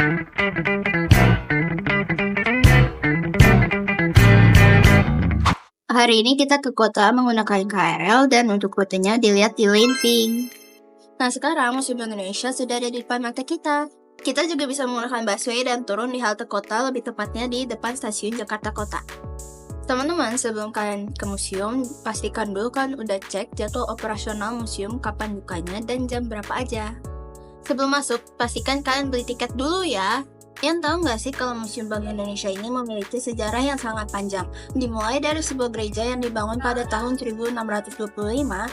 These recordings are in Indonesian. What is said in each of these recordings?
Hari ini kita ke kota menggunakan KRL dan untuk rutenya dilihat di Lane Pink. Nah sekarang Museum Indonesia sudah ada di depan mata kita. Kita juga bisa menggunakan busway dan turun di halte kota, lebih tepatnya di depan stasiun Jakarta Kota. Teman-teman, sebelum kalian ke museum, pastikan dulu kan udah cek jadwal operasional museum, kapan bukanya, dan jam berapa aja. Sebelum masuk, pastikan kalian beli tiket dulu ya. Yang tahu nggak sih kalau Museum Bank Indonesia ini memiliki sejarah yang sangat panjang. Dimulai dari sebuah gereja yang dibangun pada tahun 1625,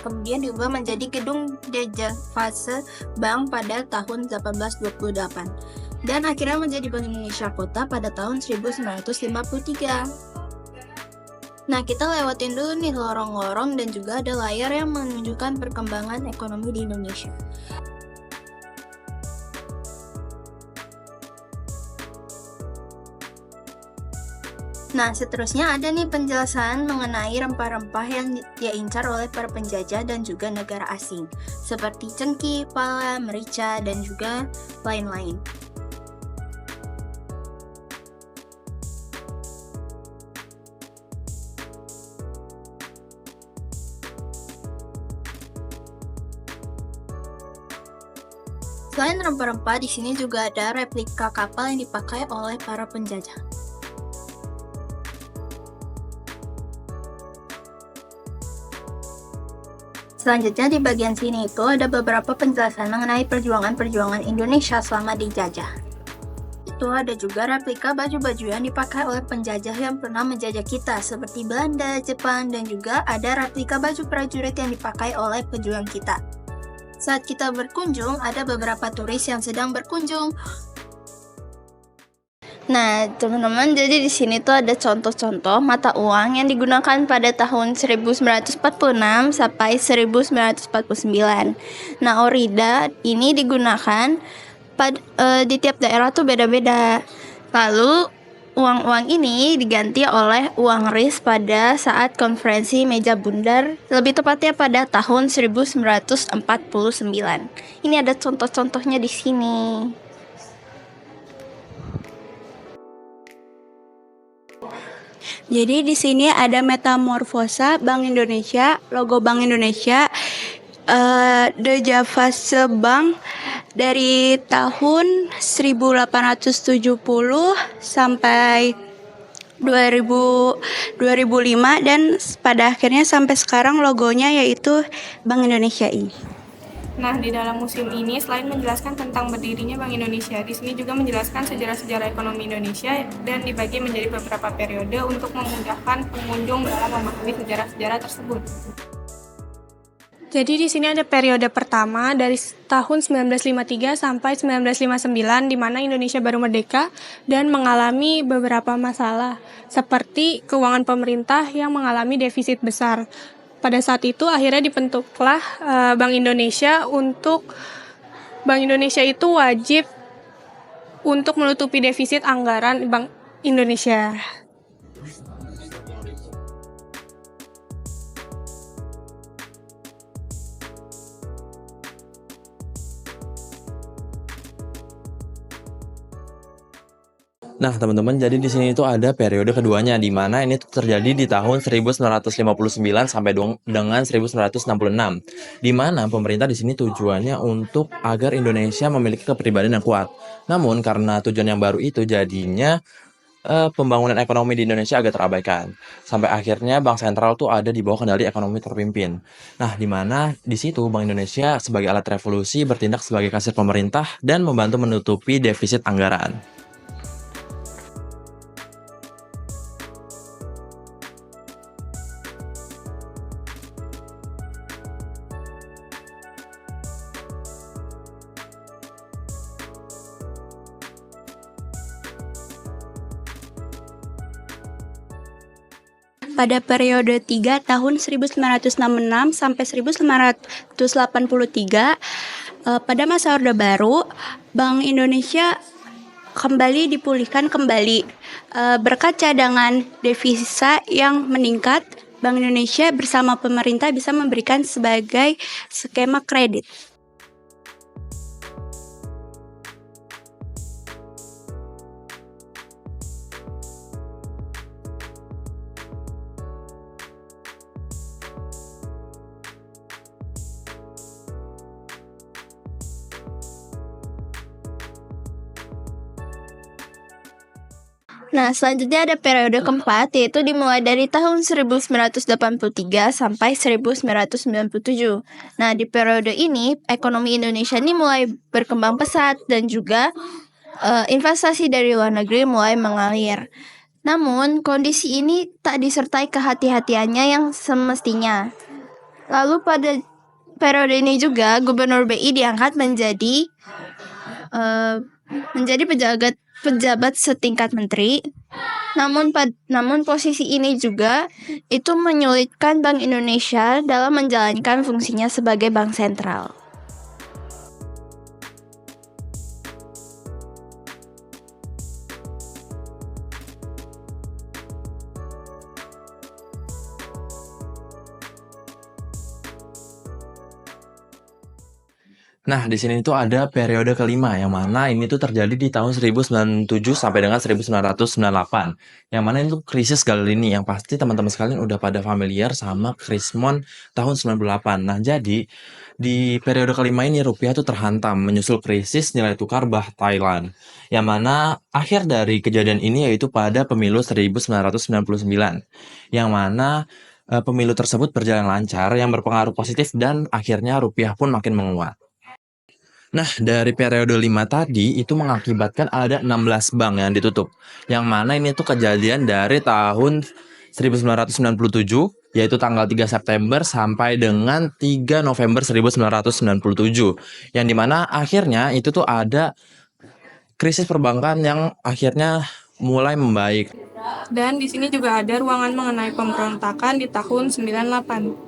kemudian diubah menjadi gedung Dejavase Bank pada tahun 1828. Dan akhirnya menjadi Bank Indonesia Kota pada tahun 1953. Nah, kita lewatin dulu nih lorong-lorong dan juga ada layar yang menunjukkan perkembangan ekonomi di Indonesia. Nah, seterusnya ada nih penjelasan mengenai rempah-rempah yang dia incar oleh para penjajah dan juga negara asing, seperti cengkeh, pala, merica, dan juga lain-lain. Selain rempah-rempah, di sini juga ada replika kapal yang dipakai oleh para penjajah. Selanjutnya di bagian sini itu ada beberapa penjelasan mengenai perjuangan-perjuangan Indonesia selama dijajah. Itu ada juga replika baju-baju yang dipakai oleh penjajah yang pernah menjajah kita seperti Belanda, Jepang, dan juga ada replika baju prajurit yang dipakai oleh pejuang kita. Saat kita berkunjung, ada beberapa turis yang sedang berkunjung. Nah, teman-teman, jadi di sini tuh ada contoh-contoh mata uang yang digunakan pada tahun 1946 sampai 1949. Nah, orida ini digunakan di tiap daerah tuh beda-beda. Lalu, uang-uang ini diganti oleh uang RIS pada saat konferensi meja bundar, lebih tepatnya pada tahun 1949. Ini ada contoh-contohnya di sini. Jadi di sini ada metamorfosa Bank Indonesia, logo Bank Indonesia, Dejavase Bank dari tahun 1870 sampai 2005 dan pada akhirnya sampai sekarang logonya yaitu Bank Indonesia ini. Nah, di dalam museum ini selain menjelaskan tentang berdirinya Bank Indonesia, di sini juga menjelaskan sejarah-sejarah ekonomi Indonesia dan dibagi menjadi beberapa periode untuk memudahkan pengunjung dalam memahami sejarah-sejarah tersebut. Jadi di sini ada periode pertama dari tahun 1953 sampai 1959 di mana Indonesia baru merdeka dan mengalami beberapa masalah seperti keuangan pemerintah yang mengalami defisit besar. Pada saat itu akhirnya dibentuklah Bank Indonesia. Bank Indonesia itu wajib untuk menutupi defisit anggaran Bank Indonesia. Nah, teman-teman, jadi di sini itu ada periode keduanya, di mana ini terjadi di tahun 1959 sampai dengan 1966, di mana pemerintah di sini tujuannya untuk agar Indonesia memiliki kepribadian yang kuat. Namun, karena tujuan yang baru itu jadinya pembangunan ekonomi di Indonesia agak terabaikan. Sampai akhirnya Bank Sentral tuh ada di bawah kendali ekonomi terpimpin. Nah, di mana di situ Bank Indonesia sebagai alat revolusi bertindak sebagai kasir pemerintah dan membantu menutupi defisit anggaran. Pada periode 3 tahun 1966 sampai 1983, pada masa Orde Baru, Bank Indonesia dipulihkan kembali. Berkat cadangan devisa yang meningkat, Bank Indonesia bersama pemerintah bisa memberikan sebagai skema kredit. Nah, selanjutnya ada periode keempat, yaitu dimulai dari tahun 1983 sampai 1997. Nah, di periode ini, ekonomi Indonesia ini mulai berkembang pesat dan juga investasi dari luar negeri mulai mengalir. Namun, kondisi ini tak disertai kehati-hatiannya yang semestinya. Lalu pada periode ini juga, Gubernur BI diangkat menjadi pejabat setingkat menteri. Namun posisi ini juga itu menyulitkan Bank Indonesia dalam menjalankan fungsinya sebagai bank sentral. Nah, di sini tuh ada periode kelima, yang mana ini tuh terjadi di tahun 1097 sampai dengan 1998. Yang mana itu krisis kali ini, yang pasti teman-teman sekalian udah pada familiar sama Krismon tahun 98. Nah, jadi di periode kelima ini rupiah tuh terhantam menyusul krisis nilai tukar Baht Thailand. Yang mana akhir dari kejadian ini yaitu pada pemilu 1999. Yang mana pemilu tersebut berjalan lancar, yang berpengaruh positif dan akhirnya rupiah pun makin menguat. Nah, dari periode 5 tadi itu mengakibatkan ada 16 bank yang ditutup. Yang mana ini tuh kejadian dari tahun 1997, yaitu tanggal 3 September sampai dengan 3 November 1997. Yang dimana akhirnya itu tuh ada krisis perbankan yang akhirnya mulai membaik. Dan di sini juga ada ruangan mengenai pemberontakan di tahun 98.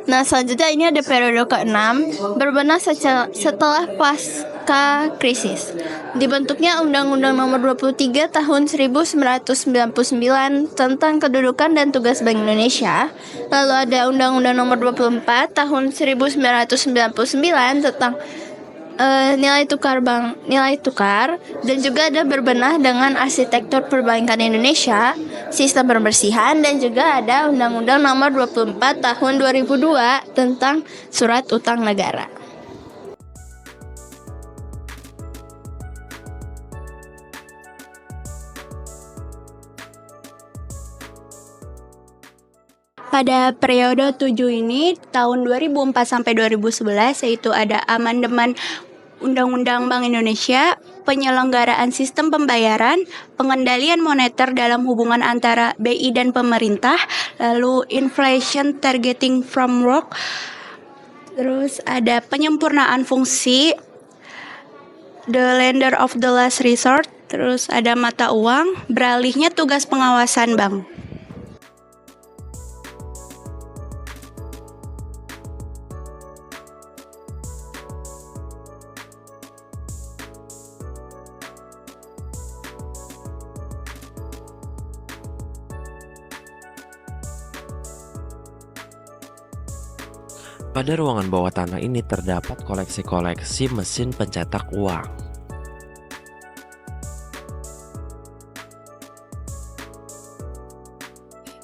Nah, selanjutnya ini ada periode ke-6, berbenah setelah pasca krisis. Dibentuknya Undang-Undang Nomor 23 Tahun 1999 tentang Kedudukan dan Tugas Bank Indonesia. Lalu ada Undang-Undang Nomor 24 Tahun 1999 tentang nilai tukar, dan juga ada berbenah dengan arsitektur perbankan Indonesia, sistem pembersihan, dan juga ada Undang-Undang Nomor 24 Tahun 2002 tentang surat utang negara. Pada periode 7 ini, tahun 2004 sampai 2011, yaitu ada amandemen Undang-Undang Bank Indonesia, penyelenggaraan sistem pembayaran, pengendalian moneter dalam hubungan antara BI dan pemerintah, lalu inflation targeting framework, terus ada penyempurnaan fungsi, the lender of the last resort, terus ada mata uang, beralihnya tugas pengawasan bank. Pada ruangan bawah tanah ini terdapat koleksi-koleksi mesin pencetak uang.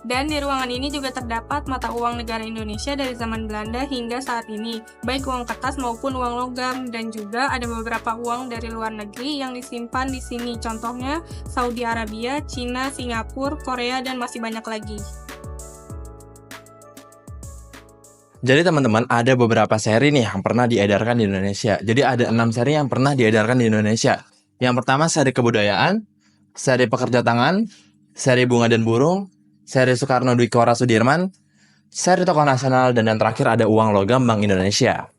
Dan di ruangan ini juga terdapat mata uang negara Indonesia dari zaman Belanda hingga saat ini, baik uang kertas maupun uang logam, dan juga ada beberapa uang dari luar negeri yang disimpan di sini. Contohnya Saudi Arabia, Cina, Singapura, Korea, dan masih banyak lagi. Jadi teman-teman, ada beberapa seri nih yang pernah diedarkan di Indonesia. Jadi ada 6 seri yang pernah diedarkan di Indonesia. Yang pertama seri kebudayaan, seri pekerja tangan, seri bunga dan burung, seri Soekarno Dwi Kora Sudirman, seri tokoh nasional, dan yang terakhir ada uang logam Bank Indonesia.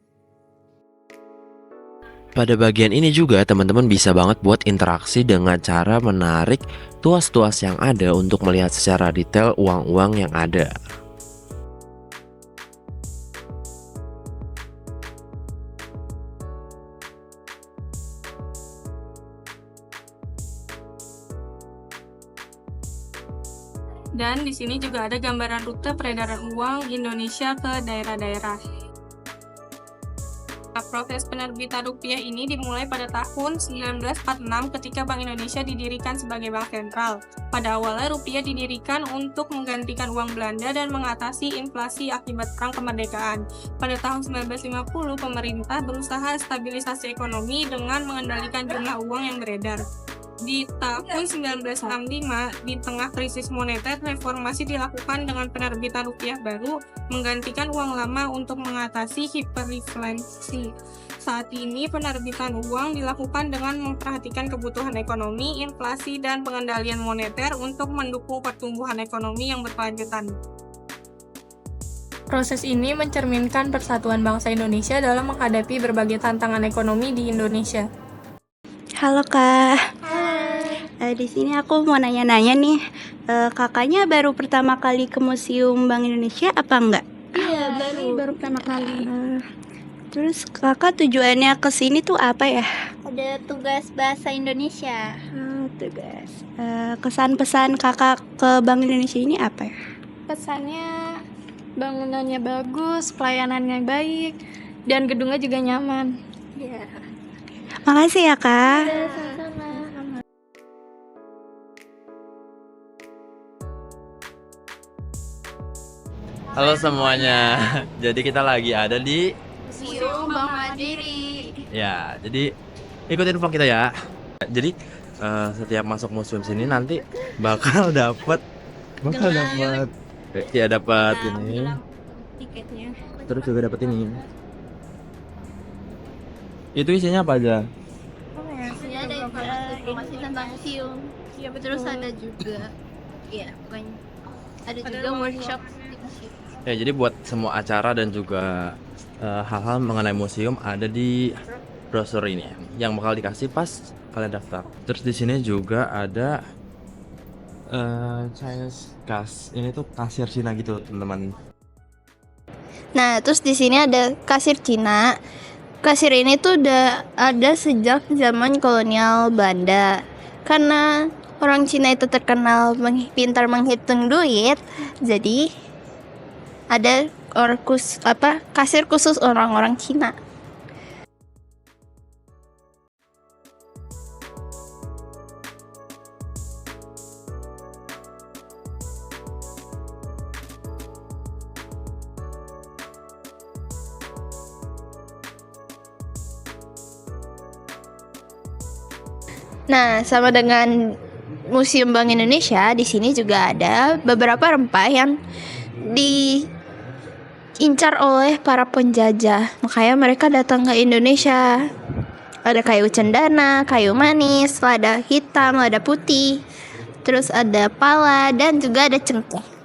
Pada bagian ini juga teman-teman bisa banget buat interaksi dengan cara menarik tuas-tuas yang ada untuk melihat secara detail uang-uang yang ada. Dan di sini juga ada gambaran rute peredaran uang Indonesia ke daerah-daerah. Nah, proses penerbitan rupiah ini dimulai pada tahun 1946 ketika Bank Indonesia didirikan sebagai bank sentral. Pada awalnya rupiah didirikan untuk menggantikan uang Belanda dan mengatasi inflasi akibat perang kemerdekaan. Pada tahun 1950, pemerintah berusaha stabilisasi ekonomi dengan mengendalikan jumlah uang yang beredar. Di tahun 1965, di tengah krisis moneter, reformasi dilakukan dengan penerbitan rupiah baru, menggantikan uang lama untuk mengatasi hiperinflasi. Saat ini, penerbitan uang dilakukan dengan memperhatikan kebutuhan ekonomi, inflasi, dan pengendalian moneter untuk mendukung pertumbuhan ekonomi yang berkelanjutan. Proses ini mencerminkan persatuan bangsa Indonesia dalam menghadapi berbagai tantangan ekonomi di Indonesia. Halo Kak. Di sini aku mau nanya-nanya nih. Kakaknya baru pertama kali ke Museum Bank Indonesia apa enggak? Iya, Baru pertama kali. Terus kakak tujuannya ke sini tuh apa ya? ada tugas bahasa Indonesia. Tugas. Kesan-pesan kakak ke Bank Indonesia ini apa ya? Pesannya bangunannya bagus, pelayanannya baik, dan gedungnya juga nyaman. Iya. Makasih ya kak. Sama-sama. Halo semuanya. Jadi kita lagi ada di Museum Bank Mandiri. ya. Jadi ikutin vlog kita ya. Jadi setiap masuk museum sini nanti bakal dapat ya dapat ini. Tiketnya. Terus juga dapat ini. Itu isinya apa aja? Ini ada informasi tentang museum. Iya, terus ada juga pokoknya ada juga workshop di museum. Ya, jadi buat semua acara dan juga hal-hal mengenai museum ada di brosur ini yang bakal dikasih pas kalian daftar. Terus di sini juga ada Chinese cash. Ini tuh kasir Cina gitu, teman-teman. Nah, terus di sini ada kasir Cina. Kasir ini tuh udah ada sejak zaman kolonial Belanda. Karena orang Cina itu terkenal pintar menghitung duit, jadi ada kasir khusus orang-orang Cina. Nah, sama dengan Museum Bank Indonesia, di sini juga ada beberapa rempah yang diincar oleh para penjajah. Makanya mereka datang ke Indonesia. Ada kayu cendana, kayu manis, lada hitam, lada putih, terus ada pala dan juga ada cengkeh.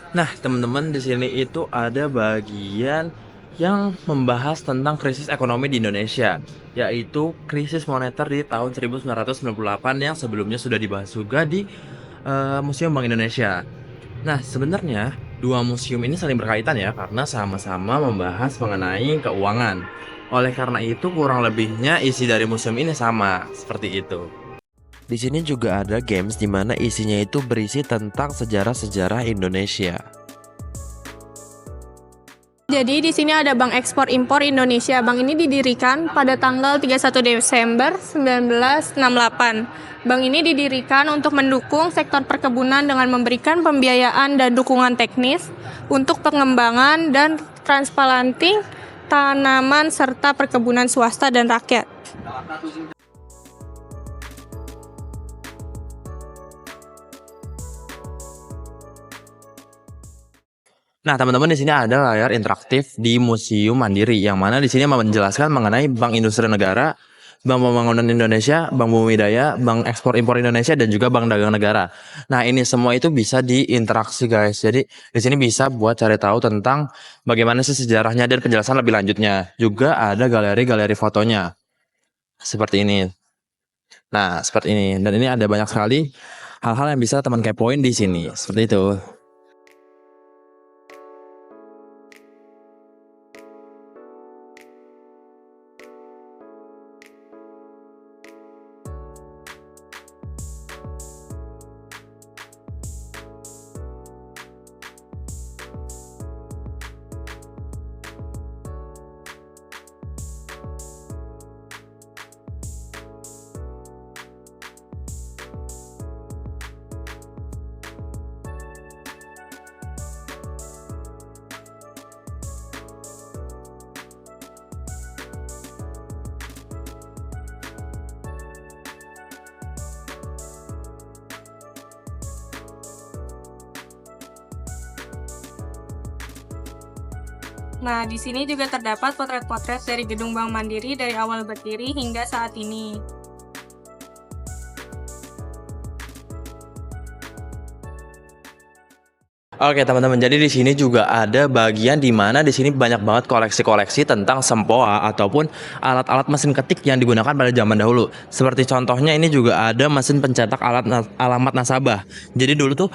Nah, teman-teman, di sini itu ada bagian yang membahas tentang krisis ekonomi di Indonesia, yaitu krisis moneter di tahun 1998 yang sebelumnya sudah dibahas juga di Museum Bank Indonesia. Nah, sebenarnya dua museum ini saling berkaitan ya, karena sama-sama membahas mengenai keuangan. Oleh karena itu, kurang lebihnya isi dari museum ini sama, seperti itu. Di sini juga ada games di mana isinya itu berisi tentang sejarah-sejarah Indonesia. Jadi di sini ada Bank Ekspor Impor Indonesia. Bank ini didirikan pada tanggal 31 Desember 1968. Bank ini didirikan untuk mendukung sektor perkebunan dengan memberikan pembiayaan dan dukungan teknis untuk pengembangan dan transplanting tanaman serta perkebunan swasta dan rakyat. Nah, teman-teman, di sini ada layar interaktif di Museum Mandiri, yang mana di sini menjelaskan mengenai Bank Industri Negara, Bank Pembangunan Indonesia, Bank Bumi Daya, Bank Ekspor Impor Indonesia, dan juga Bank Dagang Negara. Nah, ini semua itu bisa diinteraksi, guys. Jadi di sini bisa buat cari tahu tentang bagaimana sih sejarahnya dan penjelasan lebih lanjutnya. Juga ada galeri-galeri fotonya seperti ini. Nah, seperti ini. Dan ini ada banyak sekali hal-hal yang bisa teman kepoin di sini. Seperti itu. Nah, di sini juga terdapat potret-potret dari gedung Bank Mandiri dari awal berdiri hingga saat ini. Oke teman-teman, jadi di sini juga ada bagian di mana di sini banyak banget koleksi-koleksi tentang sempoa ataupun alat-alat mesin ketik yang digunakan pada zaman dahulu. Seperti contohnya ini juga ada mesin pencetak alamat nasabah. Jadi dulu tuh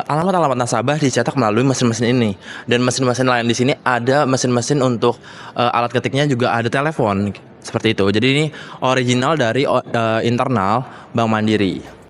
alamat-alamat nasabah dicetak melalui mesin-mesin ini. Dan mesin-mesin lain di sini ada mesin-mesin untuk alat ketiknya juga ada telepon. Seperti itu. Jadi ini original dari internal Bank Mandiri.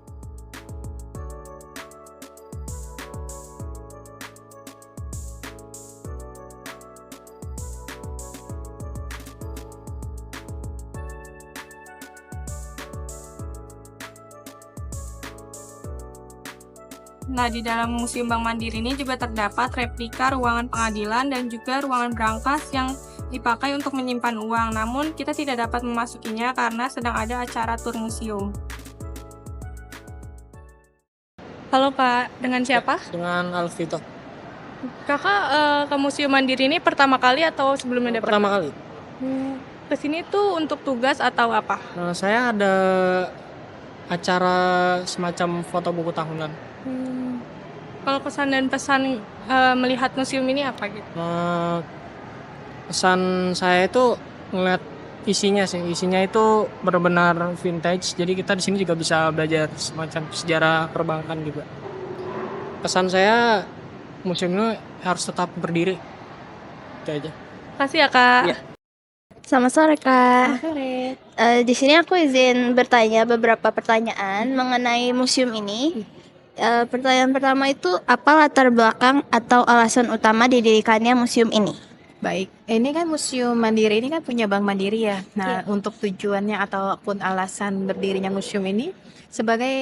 Nah, di dalam Museum Bank Mandiri ini juga terdapat replika ruangan pengadilan dan juga ruangan brankas yang dipakai untuk menyimpan uang. Namun, kita tidak dapat memasukinya karena sedang ada acara tur museum. Halo Kak, dengan siapa? Dengan Alvito. Kakak ke Museum Mandiri ini pertama kali atau sebelumnya dapat? Pertama kali. Kesini tuh untuk tugas atau apa? Saya ada acara semacam foto buku tahunan. Kalau kesan dan pesan melihat museum ini apa gitu? Pesan saya itu ngeliat isinya sih. Isinya itu benar-benar vintage. Jadi kita di sini juga bisa belajar semacam sejarah perbankan juga. Pesan saya museum ini harus tetap berdiri. Itu aja. Kasih ya Kak. Iya. Selamat sore Kak. Sore. Di sini aku izin bertanya beberapa pertanyaan mengenai museum ini. Pertanyaan pertama itu apa latar belakang atau alasan utama didirikannya museum ini? Baik, ini kan Museum Mandiri ini kan punya Bank Mandiri ya. Nah, untuk tujuannya ataupun alasan berdirinya museum ini sebagai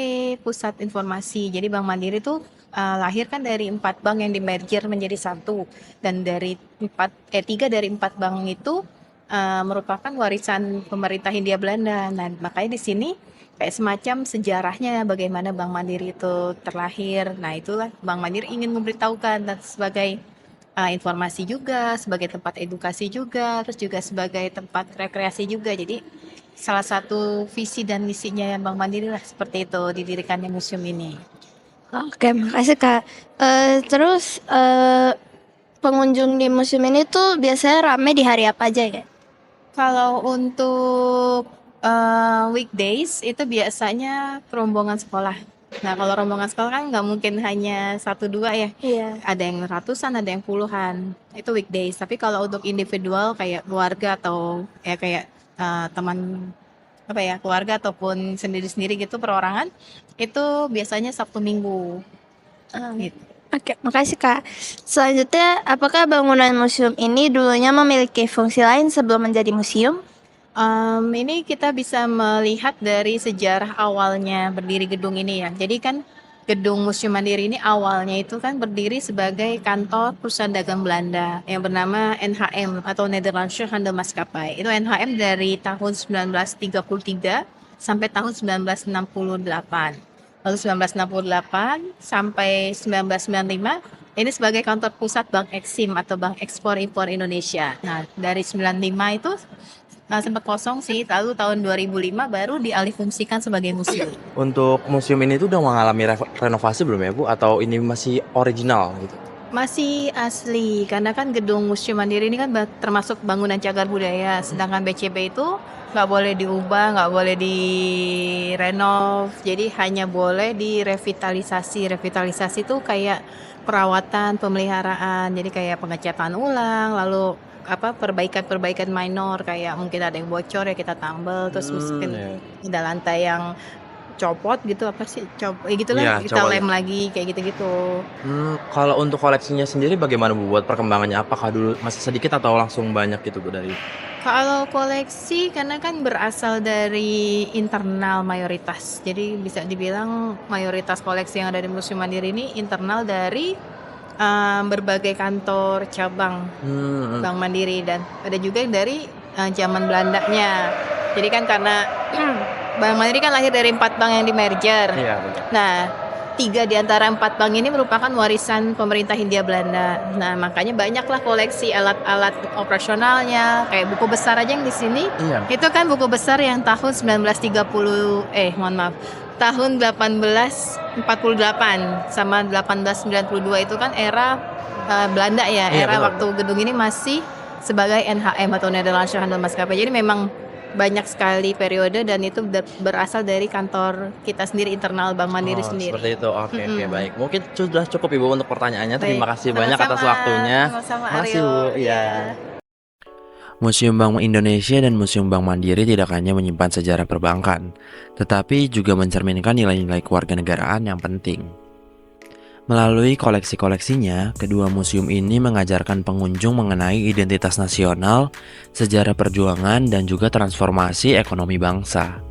pusat informasi. Jadi Bank Mandiri itu lahir kan dari 4 bank yang di-merger menjadi satu, dan dari 3 dari 4 bank itu merupakan warisan pemerintah Hindia Belanda. Nah, makanya di sini kayak semacam sejarahnya bagaimana Bank Mandiri itu terlahir. Nah, itulah Bank Mandiri ingin memberitahukan dan sebagai informasi juga, sebagai tempat edukasi juga, terus juga sebagai tempat rekreasi juga. Jadi salah satu visi dan misinya Bank Mandiri lah seperti itu didirikannya museum ini. Oke, makasih Kak. Terus pengunjung di museum ini tuh biasanya rame di hari apa aja ya? Kalau untuk weekdays itu biasanya rombongan sekolah. Nah, kalau rombongan sekolah kan nggak mungkin hanya 1-2 ya. Iya. Ada yang ratusan, ada yang puluhan. Itu weekdays. Tapi kalau untuk individual kayak keluarga atau ya kayak teman apa ya, keluarga ataupun sendiri-sendiri gitu perorangan, itu biasanya Sabtu Minggu. Gitu. Oke, makasih Kak. Selanjutnya, apakah bangunan museum ini dulunya memiliki fungsi lain sebelum menjadi museum? Ini kita bisa melihat dari sejarah awalnya berdiri gedung ini ya. Jadi kan gedung Museum Mandiri ini awalnya itu kan berdiri sebagai kantor perusahaan dagang Belanda yang bernama NHM atau Nederlandse Handelsmaatschappij. Itu NHM dari tahun 1933 sampai tahun 1968. Lalu 1968 sampai 1995 ini sebagai kantor pusat Bank Eksim atau Bank Ekspor Impor Indonesia. Nah, dari 95 itu sempat kosong sih, lalu tahun 2005 baru dialihfungsikan sebagai museum. Untuk museum ini tuh udah mengalami renovasi belum ya Bu? Atau ini masih original gitu? Masih asli, karena kan gedung Museum Mandiri ini kan termasuk bangunan cagar budaya, sedangkan BCB itu nggak boleh diubah, nggak boleh direnov, jadi hanya boleh direvitalisasi. Revitalisasi tuh kayak perawatan, pemeliharaan, jadi kayak pengecatan ulang, lalu perbaikan-perbaikan minor kayak mungkin ada yang bocor ya kita tambal, terus mungkin Iya. ada lantai yang copot gitu gitulah Iya, kita coba lem lagi kayak gitu-gitu. Kalau untuk koleksinya sendiri bagaimana Bu buat perkembangannya? Apakah dulu masih sedikit atau langsung banyak gitu Bu dari Kalau koleksi karena kan berasal dari internal mayoritas. Jadi bisa dibilang mayoritas koleksi yang ada di Museum Mandiri ini internal dari berbagai kantor cabang Bank Mandiri dan ada juga yang dari zaman Belandanya. Jadi kan karena Bank Mandiri kan lahir dari 4 bank yang di merger. Iya, betul. Nah, 3 di antara 4 bank ini merupakan warisan pemerintah Hindia Belanda. Nah, makanya banyaklah koleksi alat-alat operasionalnya, kayak buku besar aja yang di sini. Iya. Itu kan buku besar yang tahun 1930, tahun 1848 sama 1892 itu kan era Belanda ya, Iya, era betul. waktu gedung ini masih sebagai NHM atau Nederlandse Handelsmaatschappai. Jadi memang banyak sekali periode dan itu berasal dari kantor kita sendiri internal Bank Mandiri Oh, sendiri. seperti itu. Oke, Mm-mm. baik. Mungkin sudah cukup Ibu untuk pertanyaannya. Terima Baik, kasih banyak atas sama-sama. waktunya. Sama-sama, Makasih, Aryo. Bu. Iya. Iya. Museum Bank Indonesia dan Museum Bank Mandiri tidak hanya menyimpan sejarah perbankan, tetapi juga mencerminkan nilai-nilai kewarganegaraan yang penting. Melalui koleksi-koleksinya, kedua museum ini mengajarkan pengunjung mengenai identitas nasional, sejarah perjuangan, dan juga transformasi ekonomi bangsa.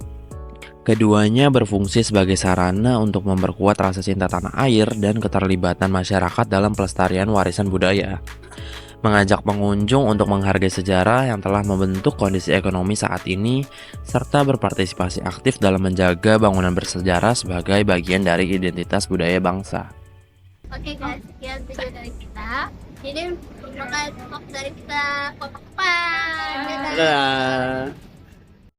Keduanya berfungsi sebagai sarana untuk memperkuat rasa cinta tanah air dan keterlibatan masyarakat dalam pelestarian warisan budaya. Mengajak pengunjung untuk menghargai sejarah yang telah membentuk kondisi ekonomi saat ini, serta berpartisipasi aktif dalam menjaga bangunan bersejarah sebagai bagian dari identitas budaya bangsa. Oke guys, sekian video dari kita. Ini merupakan vlog dari kita. Kotak-kotak. Dadah. Dadah.